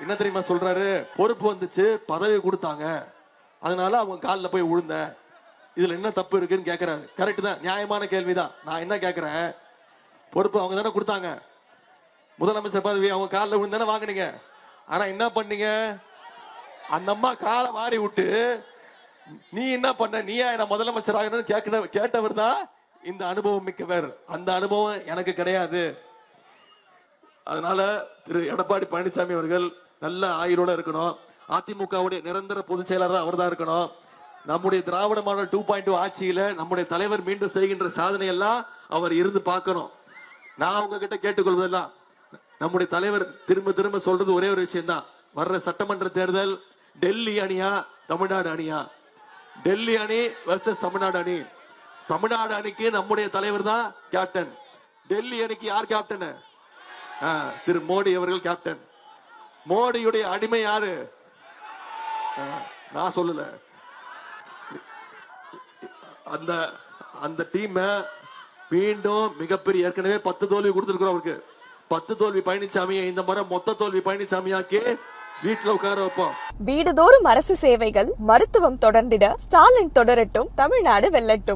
என்ன தெரியுமா சொல்றாரு? பொறுப்பு வந்துச்சு, பதவி கொடுத்தாங்க, அதனால அவங்க காலில் போய் விழுந்தேன். இதுல என்ன தப்பு இருக்குன்னு கேட்கிறாரு. கரெக்ட் தான், நியாயமான கேள்விதான். நான் என்ன கேட்கிறேன், பொறுப்பு அவங்க தானே கொடுத்தாங்க, முதலமைச்சர் பதவி அவங்க காலில் விழுந்தானே வாங்கினீங்க. ஆனா என்ன பண்ணீங்க? அந்த அம்மா காலை மாறி விட்டு நீ என்ன பண்ண, நீயா என்ன முதலமைச்சர் ஆகணும்னு கேட்டவர் தான் இந்த அனுபவம் மிக்கவர். அந்த அனுபவம் எனக்கு கிடையாது. அதனால திரு எடப்பாடி பழனிசாமி அவர்கள் நல்ல ஆயுளோட இருக்கணும். அதிமுகவுடைய நிரந்தர பொதுச் செயலாளர் அவர் தான் இருக்கணும். நம்முடைய திராவிட மாடல் 2.2 ஆட்சியில நம்முடைய தலைவர் மீண்டும் செய்கின்ற சாதனை எல்லாம் அவர் இருந்து பார்க்கணும். நான் உங்ககிட்ட கேட்டுக்கொள்வதெல்லாம், நம்முடைய தலைவர் திரும்ப திரும்ப சொல்றது ஒரே ஒரு விஷயம் தான். வர்ற சட்டமன்ற தேர்தல் டெல்லி அணியா தமிழ்நாடு அணியா? டெல்லி அணி வெர்சஸ் தமிழ்நாடு அணி. தமிழ்நாடு அணிக்கு நம்முடைய தலைவர் தான் கேப்டன். டெல்லி அணிக்கு யார் கேப்டன்? திரு மோடி அவர்கள் கேப்டன். மோடியுடைய அடிமை யாரு? நான் சொல்லல. அந்த அந்த டீம் மீண்டும் மிகப்பெரிய, ஏற்கனவே 10 தோல்வி கொடுத்திருக்கிறோம் அவருக்கு. 10 தோல்வி பழனிசாமியை இந்த முறை மொத்த தோல்வி பழனிசாமியாக்கி வீட்டுல உட்கார வைப்போம். வீடுதோறும் அரசு சேவைகள், மருத்துவம் தொடர்ந்திட ஸ்டாலின் தொடரட்டும், தமிழ்நாடு வெல்லட்டும்.